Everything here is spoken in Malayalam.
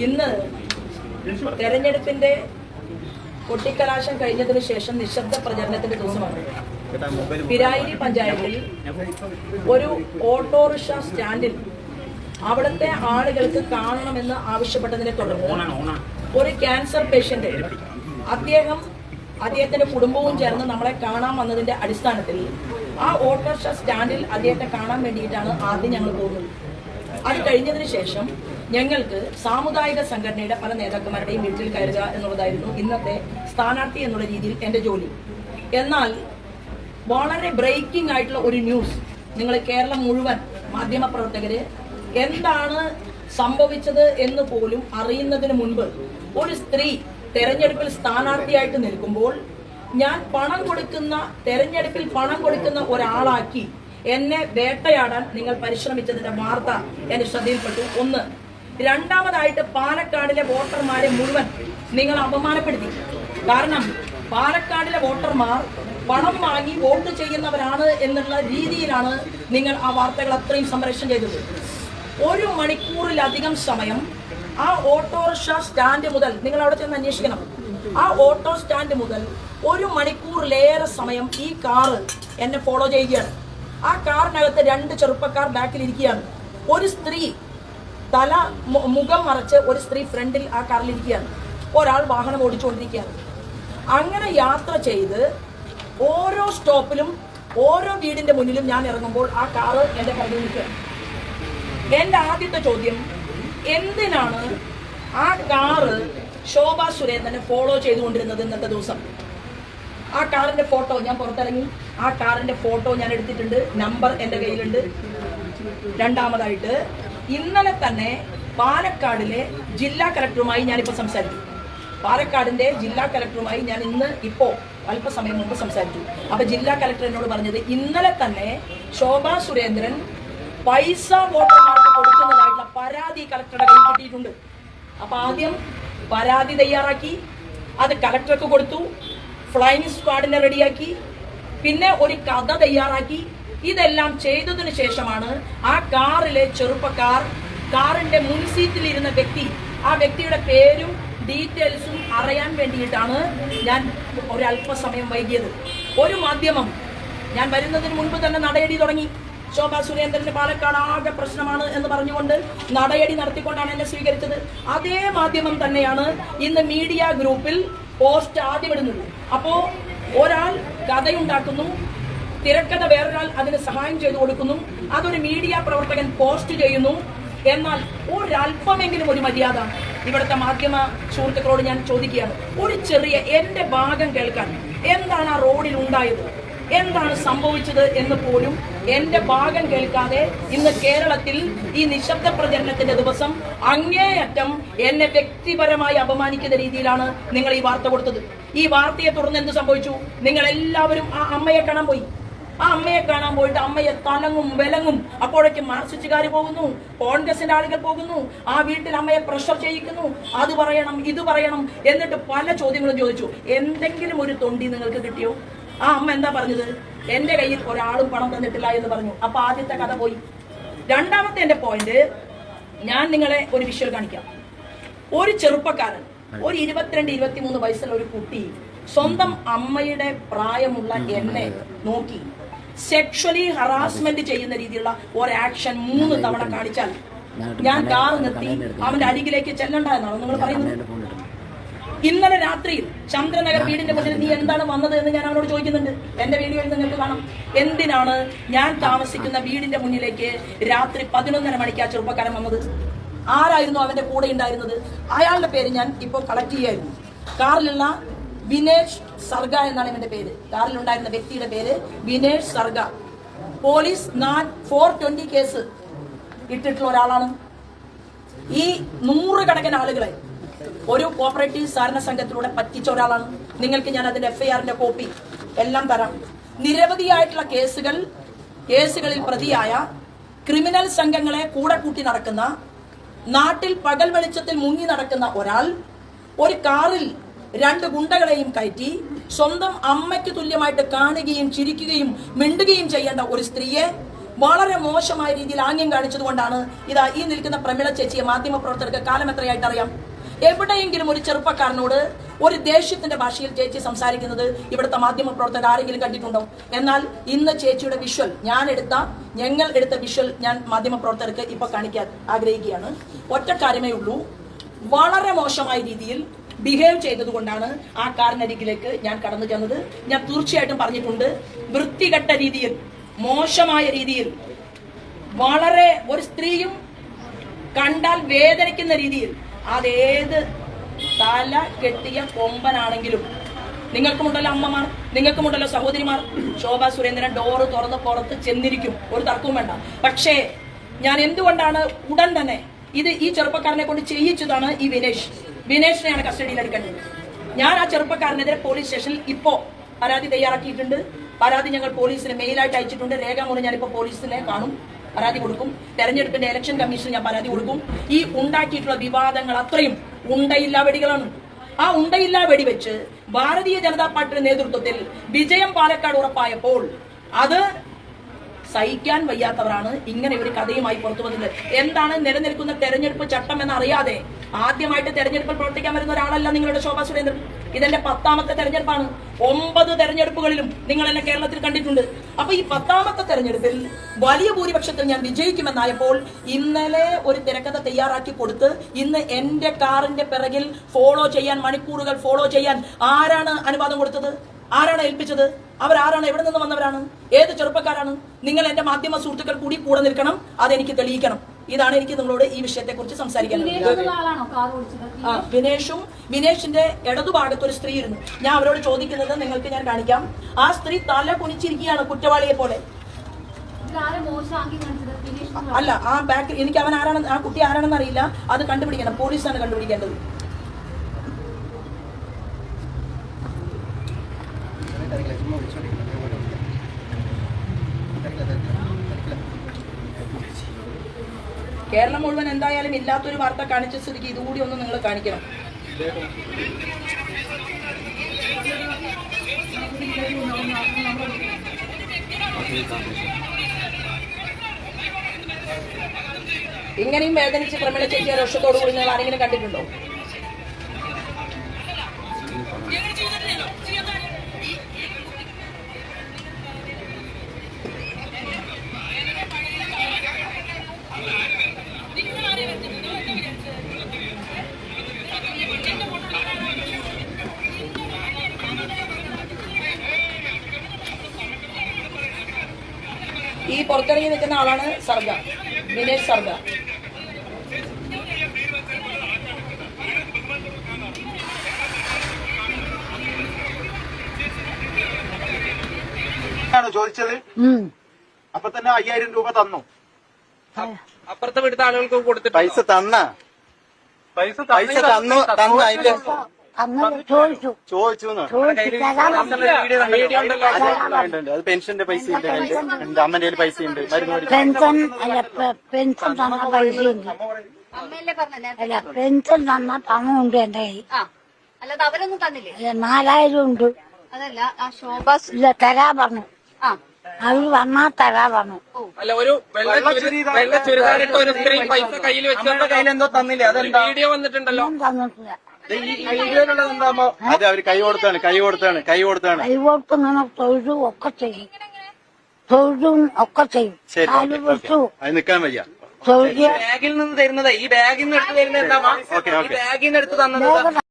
ഇന്ന് തെരഞ്ഞെടുപ്പിന്റെ കൊട്ടിക്കലാശം കഴിഞ്ഞതിനു ശേഷം നിശബ്ദ പ്രചരണത്തിന്റെ ദിവസമാണ്. പിരായിരി പഞ്ചായത്തിൽ ഒരു ഓട്ടോറിക്ഷ സ്റ്റാൻഡിൽ അവിടുത്തെ ആളുകൾക്ക് കാണണമെന്ന് ആവശ്യപ്പെട്ടതിനെ തുടർന്ന് ഒരു ക്യാൻസർ പേഷ്യന്റ് അദ്ദേഹത്തിന്റെ കുടുംബവും ചേർന്ന് നമ്മളെ കാണാൻ വന്നതിന്റെ അടിസ്ഥാനത്തിൽ ആ ഓട്ടോറിക്ഷ സ്റ്റാൻഡിൽ അദ്ദേഹത്തെ കാണാൻ വേണ്ടിയിട്ടാണ് ആദ്യം ഞങ്ങൾ പോകുന്നത്. അത് കഴിഞ്ഞതിന് ശേഷം ഞങ്ങൾക്ക് സാമുദായിക സംഘടനയുടെ പല നേതാക്കന്മാരുടെയും വീട്ടിൽ കയറുക എന്നുള്ളതായിരുന്നു ഇന്നത്തെ സ്ഥാനാർത്ഥി എന്നുള്ള രീതിയിൽ എൻ്റെ ജോലി. എന്നാൽ വളരെ ബ്രേക്കിംഗ് ആയിട്ടുള്ള ഒരു ന്യൂസ് നിങ്ങൾ കേരളം മുഴുവൻ മാധ്യമപ്രവർത്തകര് എന്താണ് സംഭവിച്ചത് എന്ന് പോലും അറിയുന്നതിന് മുൻപ് ഒരു സ്ത്രീ തെരഞ്ഞെടുപ്പിൽ സ്ഥാനാർത്ഥിയായിട്ട് നിൽക്കുമ്പോൾ ഞാൻ തെരഞ്ഞെടുപ്പിൽ പണം കൊടുക്കുന്ന ഒരാളാക്കി എന്നെ വേട്ടയാടാൻ നിങ്ങൾ പരിശ്രമിച്ചതിന്റെ വാർത്ത എന്റെ ശ്രദ്ധയിൽപ്പെട്ടു. ഒന്ന്. രണ്ടാമതായിട്ട് പാലക്കാടിലെ വോട്ടർമാരെ മുഴുവൻ നിങ്ങൾ അപമാനപ്പെടുത്തി. കാരണം പാലക്കാടിലെ വോട്ടർമാർ പണം വാങ്ങി വോട്ട് ചെയ്യുന്നവരാണ് എന്നുള്ള രീതിയിലാണ് നിങ്ങൾ ആ വാർത്തകൾ അത്രയും സംപ്രേഷണം ചെയ്തത്. 1 മണിക്കൂറിലധികം സമയം ആ ഓട്ടോറിക്ഷ സ്റ്റാൻഡ് മുതൽ നിങ്ങൾ അവിടെ ചെന്ന് അന്വേഷിക്കണം. ആ ഓട്ടോ സ്റ്റാൻഡ് മുതൽ 1 മണിക്കൂറിലേറെ സമയം ഈ കാറ് എന്നെ ഫോളോ ചെയ്യുകയാണ്. ആ കാറിനകത്ത് 2 ചെറുപ്പക്കാർ ബാക്കിൽ ഇരിക്കുകയാണ്. ഒരു സ്ത്രീ മുഖം മറച്ച് ഒരു സ്ത്രീ ഫ്രണ്ടിൽ ആ കാറിൽ ഇരിക്കുകയാണ്. ഒരാൾ വാഹനം ഓടിച്ചുകൊണ്ടിരിക്കുകയാണ്. അങ്ങനെ യാത്ര ചെയ്ത് ഓരോ സ്റ്റോപ്പിലും ഓരോ വീടിന്റെ മുന്നിലും ഞാൻ ഇറങ്ങുമ്പോൾ ആ കാറ് എന്റെ കയ്യിൽ നിൽക്കുകയാണ്. എന്റെ ആദ്യത്തെ ചോദ്യം, എന്തിനാണ് ആ കാറ് ശോഭാ സുരേന്ദ്രനെ ഫോളോ ചെയ്തുകൊണ്ടിരുന്നത് ഇന്നത്തെ ദിവസം? ആ കാറിന്റെ ഫോട്ടോ ഞാൻ പുറത്തിറങ്ങി. ആ കാറിന്റെ ഫോട്ടോ ഞാൻ എടുത്തിട്ടുണ്ട്. നമ്പർ എൻ്റെ കയ്യിലുണ്ട്. രണ്ടാമതായിട്ട് ഇന്നലെ തന്നെ പാലക്കാടിലെ ജില്ലാ കളക്ടറുമായി ഞാനിപ്പോൾ സംസാരിച്ചു. പാലക്കാടിന്റെ ജില്ലാ കളക്ടറുമായി ഞാൻ ഇപ്പോൾ അല്പസമയം മുമ്പ് സംസാരിച്ചു. അപ്പൊ ജില്ലാ കളക്ടർ എന്നോട് പറഞ്ഞത് ഇന്നലെ തന്നെ ശോഭാ സുരേന്ദ്രൻ പൈസ വോട്ടർമാർക്ക് കൊടുക്കുന്നതായിട്ടുള്ള പരാതി കളക്ടറുടെ കയ്യിൽ കിട്ടിയിട്ടുണ്ട്. അപ്പൊ ആദ്യം പരാതി തയ്യാറാക്കി, അത് കളക്ടർക്ക് കൊടുത്തു, ഫ്ലൈയിങ് സ്ക്വാഡിനെ റെഡിയാക്കി, പിന്നെ ഒരു കഥ തയ്യാറാക്കി. ഇതെല്ലാം ചെയ്തതിനു ശേഷമാണ് ആ കാറിലെ ചെറുപ്പക്കാർ, കാറിന്റെ മുൻസീറ്റിൽ ഇരുന്ന വ്യക്തി, ആ വ്യക്തിയുടെ പേരും ഡീറ്റെയിൽസും അറിയാൻ വേണ്ടിയിട്ടാണ് ഞാൻ ഒരല്പസമയം വൈകിയത്. ഒരു മാധ്യമം ഞാൻ വരുന്നതിന് മുൻപ് തന്നെ നടയടി തുടങ്ങി. ശോഭാ സുരേന്ദ്രന്റെ പാലക്കാട് ആകെ പ്രശ്നമാണ് എന്ന് പറഞ്ഞുകൊണ്ട് നടയടി നടത്തിക്കൊണ്ടാണ് എന്നെ സ്വീകരിച്ചത്. അതേ മാധ്യമം തന്നെയാണ് ഇന്ന് മീഡിയ ഗ്രൂപ്പിൽ പോസ്റ്റ് ആദ്യം ഇടുന്നത്. അപ്പോ ഒരാൾ കഥയുണ്ടാക്കുന്നു, തിരക്കഥ വേറൊരാൾ അതിന് സഹായം ചെയ്തു കൊടുക്കുന്നു, അതൊരു മീഡിയ പ്രവർത്തകൻ പോസ്റ്റ് ചെയ്യുന്നു. എന്നാൽ ഒരല്പമെങ്കിലും ഒരു മര്യാദ ഇവിടുത്തെ മാധ്യമ സുഹൃത്തുക്കളോട് ഞാൻ ചോദിക്കുകയാണ്. ഒരു ചെറിയ എന്റെ ഭാഗം കേൾക്കാൻ, എന്താണ് ആ റോഡിൽ ഉണ്ടായത്, എന്താണ് സംഭവിച്ചത് എന്ന് പോലും എന്റെ ഭാഗം കേൾക്കാതെ ഇന്ന് കേരളത്തിൽ ഈ നിശബ്ദ പ്രചരണത്തിന്റെ ദിവസം അങ്ങേയറ്റം എന്നെ വ്യക്തിപരമായി അപമാനിക്കുന്ന രീതിയിലാണ് നിങ്ങൾ ഈ വാർത്ത കൊടുത്തത്. ഈ വാർത്തയെ തുടർന്ന് എന്ത് സംഭവിച്ചു? നിങ്ങൾ എല്ലാവരും ആ അമ്മയെ കാണാൻ പോയി. ആ അമ്മയെ കാണാൻ പോയിട്ട് അമ്മയെ തലങ്ങും വിലങ്ങും. അപ്പോഴേക്കും മാർക്സിസ്റ്റുകാർ പോകുന്നു, കോൺഗ്രസിന്റെ ആളുകൾ പോകുന്നു, ആ വീട്ടിൽ അമ്മയെ പ്രഷർ ചെയ്യിക്കുന്നു, അത് പറയണം ഇത് പറയണം, എന്നിട്ട് പല ചോദ്യങ്ങളും ചോദിച്ചു. എന്തെങ്കിലും ഒരു തൊണ്ടി നിങ്ങൾക്ക് കിട്ടിയോ? ആ അമ്മ എന്താ പറഞ്ഞത്? എന്റെ കയ്യിൽ ഒരാളും പണം തന്നിട്ടില്ല എന്ന് പറഞ്ഞു. അപ്പൊ ആദ്യത്തെ കഥ പോയി. രണ്ടാമത്തെ എന്റെ പോയിന്റ്, ഞാൻ നിങ്ങളെ ഒരു വിഷ്വൽ കാണിക്കാം. ഒരു ചെറുപ്പക്കാരൻ, ഒരു 22-23 വയസ്സുള്ള ഒരു കുട്ടി സ്വന്തം അമ്മയുടെ പ്രായമുള്ള എന്നെ നോക്കി സെക്ഷലി ഹറാസ്മെന്റ് ചെയ്യുന്ന രീതിയിലുള്ള ഒരു ആക്ഷൻ 3 തവണ കാണിച്ചാൽ ഞാൻ കാർ നിർത്തി അവന്റെ അരികിലേക്ക് ചെല്ലണ്ട എന്നാണ് നിങ്ങൾ പറയുന്നത്. ഇന്നലെ രാത്രിയിൽ ചന്ദ്രനഗർ വീടിന്റെ മുന്നിൽ നീ എന്താണ് വന്നത് എന്ന് ഞാൻ അവനോട് ചോദിക്കുന്നുണ്ട്. എന്റെ വീഡിയോയിൽ നിങ്ങൾക്ക് കാണാം. എന്തിനാണ് ഞാൻ താമസിക്കുന്ന വീടിന്റെ മുന്നിലേക്ക് രാത്രി 11:30 മണിക്ക് ആ ചെറുപ്പക്കാരൻ വന്നത്? ആരായിരുന്നു അവന്റെ കൂടെ ഉണ്ടായിരുന്നത്? അയാളുടെ പേര് ഞാൻ ഇപ്പോൾ കളക്ട് ചെയ്യായിരുന്നു. കാറിലുള്ള വിനേഷ് സർഗ എന്നാണ് ഇവന്റെ പേര്. കാറിലുണ്ടായിരുന്ന വ്യക്തിയുടെ പേര് വിനേഷ് സർഗ. പോലീസ് 420 കേസ് ഇട്ടിട്ടുള്ള ഒരാളാണ്. ഈ 100 കണക്കിന് ആളുകളെ ഒരു കോപ്പറേറ്റീവ് സഹകരണ സംഘത്തിലൂടെ പറ്റിച്ച ഒരാളാണ്. നിങ്ങൾക്ക് ഞാൻ അതിന്റെ FIRന്റെ കോപ്പി എല്ലാം തരാം. നിരവധിയായിട്ടുള്ള കേസുകളിൽ പ്രതിയായ ക്രിമിനൽ സംഘങ്ങളെ കൂടെ കൂട്ടി നടക്കുന്ന, നാട്ടിൽ പകൽ വെളിച്ചത്തിൽ മുങ്ങി നടക്കുന്ന ഒരാൾ ഒരു കാറിൽ 2 ഗുണ്ടകളെയും കയറ്റി സ്വന്തം അമ്മയ്ക്ക് തുല്യമായിട്ട് കാണുകയും ചിരിക്കുകയും മിണ്ടുകയും ചെയ്യേണ്ട ഒരു സ്ത്രീയെ വളരെ മോശമായ രീതിയിൽ ആംഗ്യം കാണിച്ചതുകൊണ്ടാണ് ഇതാ ഈ നിൽക്കുന്ന പ്രമിള ചേച്ചിയെ മാധ്യമപ്രവർത്തകർക്ക് കാലം എത്രയായിട്ട് അറിയാം. എവിടെയെങ്കിലും ഒരു ചെറുപ്പക്കാരനോട് ഒരു ദേഷ്യത്തിന്റെ ഭാഷയിൽ ചേച്ചി സംസാരിക്കുന്നത് ഇവിടുത്തെ മാധ്യമപ്രവർത്തകർ ആരെങ്കിലും കണ്ടിട്ടുണ്ടോ? എന്നാൽ ഇന്ന് ചേച്ചിയുടെ വിഷ്വൽ ഞങ്ങൾ എടുത്ത വിഷ്വൽ ഞാൻ മാധ്യമപ്രവർത്തകർക്ക് ഇപ്പൊ കാണിക്കാൻ ആഗ്രഹിക്കുകയാണ്. ഒറ്റ കാര്യമേ ഉള്ളൂ, വളരെ മോശമായ രീതിയിൽ ബിഹേവ് ചെയ്തതുകൊണ്ടാണ് ആ കാറിനരികിലേക്ക് ഞാൻ കടന്നു ചെന്നത്. ഞാൻ തീർച്ചയായിട്ടും പറഞ്ഞിട്ടുണ്ട്, വൃത്തികെട്ട രീതിയിൽ, മോശമായ രീതിയിൽ, വളരെ ഒരു സ്ത്രീയും കണ്ടാൽ വേദനിക്കുന്ന രീതിയിൽ, അതേത് തല കെട്ടിയ കൊമ്പനാണെങ്കിലും, നിങ്ങൾക്കുമുണ്ടല്ലോ അമ്മമാർ, നിങ്ങൾക്കുമുണ്ടല്ലോ സഹോദരിമാർ, ശോഭാ സുരേന്ദ്രൻ ഡോറ് തുറന്ന് പുറത്ത് ചെന്നിരിക്കും, ഒരു തർക്കവും വേണ്ട. പക്ഷേ ഞാൻ എന്തുകൊണ്ടാണ് ഉടൻ തന്നെ ഈ ചെറുപ്പക്കാരനെ കൊണ്ട് ചെയ്യിച്ചതാണ് ഈ വിനേഷിനെയാണ് കസ്റ്റഡിയിൽ എടുക്കേണ്ടത്. ഞാൻ ആ ചെറുപ്പക്കാരനെതിരെ പോലീസ് സ്റ്റേഷനിൽ ഇപ്പോ പരാതി തയ്യാറാക്കിയിട്ടുണ്ട്. പരാതി ഞങ്ങൾ പോലീസിന് മെയിലായിട്ട് അയച്ചിട്ടുണ്ട്. രേഖാമൂലം ഞാനിപ്പോ പോലീസിനെ കാണും, പരാതി കൊടുക്കും. തെരഞ്ഞെടുപ്പിന്റെ ഇലക്ഷൻ കമ്മീഷന് ഞാൻ പരാതി കൊടുക്കും. ഈ ഉണ്ടാക്കിയിട്ടുള്ള വിവാദങ്ങൾ അത്രയും ഉണ്ടയില്ലാ വെടികളാണ്. ആ ഉണ്ടയില്ലാ വെടിവെച്ച് ഭാരതീയ ജനതാ പാർട്ടിയുടെ നേതൃത്വത്തിൽ വിജയം പാലക്കാട് ഉറപ്പായപ്പോൾ അത് സഹിക്കാൻ വയ്യാത്തവരാണ് ഇങ്ങനെ ഒരു കഥയുമായി പുറത്തു വന്നത്. എന്താണ് നിലനിൽക്കുന്ന തെരഞ്ഞെടുപ്പ് ചട്ടം എന്നറിയാതെ ആദ്യമായിട്ട് തെരഞ്ഞെടുപ്പിൽ പ്രവർത്തിക്കാൻ വരുന്ന ഒരാളല്ല നിങ്ങളുടെ ശോഭാ സുരേന്ദ്രൻ. ഇതെന്റെ 10ാമത്തെ തെരഞ്ഞെടുപ്പാണ്. 9 തെരഞ്ഞെടുപ്പുകളിലും നിങ്ങൾ എന്നെ കേരളത്തിൽ കണ്ടിട്ടുണ്ട്. അപ്പൊ ഈ 10ാമത്തെ തെരഞ്ഞെടുപ്പിൽ വലിയ ഭൂരിപക്ഷത്തിൽ ഞാൻ വിജയിക്കുമെന്നായപ്പോൾ ഇന്നലെ ഒരു തിരക്കഥ തയ്യാറാക്കി കൊടുത്ത് ഇന്ന് എന്റെ കാറിന്റെ പിറകിൽ മണിക്കൂറുകൾ ഫോളോ ചെയ്യാൻ ആരാണ് അനുവാദം കൊടുത്തത്? ആരാണ് ഏൽപ്പിച്ചത്? അവരാരാണ്? എവിടെ നിന്ന് വന്നവരാണ്? ഏത് ചെറുപ്പക്കാരാണ്? നിങ്ങൾ എന്റെ മാധ്യമ സുഹൃത്തുക്കൾ കൂടെ നിൽക്കണം, അതെനിക്ക് തെളിയിക്കണം. ഇതാണ് എനിക്ക് നിങ്ങളോട് ഈ വിഷയത്തെ കുറിച്ച് സംസാരിക്കാനുള്ളത്. വിനേഷിന്റെ ഇടതുഭാഗത്ത് ഒരു സ്ത്രീ ഇരുന്നു. ഞാൻ അവരോട് ചോദിക്കുന്നത് നിങ്ങൾക്ക് ഞാൻ കാണിക്കാം. ആ സ്ത്രീ തല കുനിച്ചിരിക്കുകയാണ് കുറ്റവാളിയെ പോലെ. അല്ല, ആ ബാക്ക് എനിക്ക് അവൻ ആരാണെന്ന്, ആ കുട്ടി ആരാണെന്ന് അറിയില്ല. അത് കണ്ടുപിടിക്കണം, പോലീസാണ് കണ്ടുപിടിക്കേണ്ടത്. കേരളം മുഴുവൻ എന്തായാലും ഇല്ലാത്തൊരു വാർത്ത കാണിച്ച സ്ഥിതിക്ക് ഇതുകൂടി ഒന്ന് നിങ്ങൾ കാണിക്കണം. ഇങ്ങനെയും വേദനിച്ച് പ്രമിള ചേച്ചിയെ രോഷത്തോടു കൂടി നിങ്ങൾ ആരെങ്കിലും കണ്ടിട്ടുണ്ടോ? ഈ പുറത്തിറങ്ങി നിൽക്കുന്ന ആളാണ് സർഗ, വിനേഷ് സർഗ. ചോദിച്ചത് അപ്പൊ തന്നെ 5000 രൂപ തന്നു. അപ്പുറത്തെ വീട്ടിലെ ആളുകൾക്ക് കൊടുത്തിട്ട് പൈസ തന്നു. ചോദിച്ചു അത് പെൻഷന്റെ പൈസ ഉണ്ട്, അമ്മന്റെ പൈസ ഉണ്ട്, പെൻഷൻ തന്ന പൈസയുണ്ട്. അല്ല, പെൻഷൻ തന്ന പണമുണ്ട് എന്റെ കയ്യിൽ. അല്ലാതെ അവരൊന്നും തന്നില്ലേ? 4000 ഉണ്ട്. അതല്ല, ആ ശോഭാ ഇല്ല, തരാ പറഞ്ഞു. അവര് വന്നാ തരാ പറഞ്ഞു. അല്ല, ഒരു വെള്ള ചുരിദാറിട്ട ഒരു സ്ത്രീ പൈസ കയ്യിൽ വെച്ചവരുടെ കയ്യിൽ എന്തോ തന്നില്ലേ? അതൊരു വീഡിയോ വന്നിട്ടുണ്ടല്ലോ. തന്നിട്ടില്ല. അത് അവര് കൈ കൊടുത്താണ്. കൈ കൊടുത്ത് ഇങ്ങനെ തൊഴുതും ഒക്കെ ചെയ്യും. തൊഴുതും ഒക്കെ ചെയ്യും. കാല് വെച്ചു അത് നിക്കാൻ വയ്യ. തൊഴുതിയ ബാഗിൽ നിന്ന് തരുന്നത്, ഈ ബാഗിൽ നിന്ന് എടുത്ത് തരുന്നത് എന്താ? ഈ ബാഗിൽ നിന്ന് എടുത്ത് തന്നത്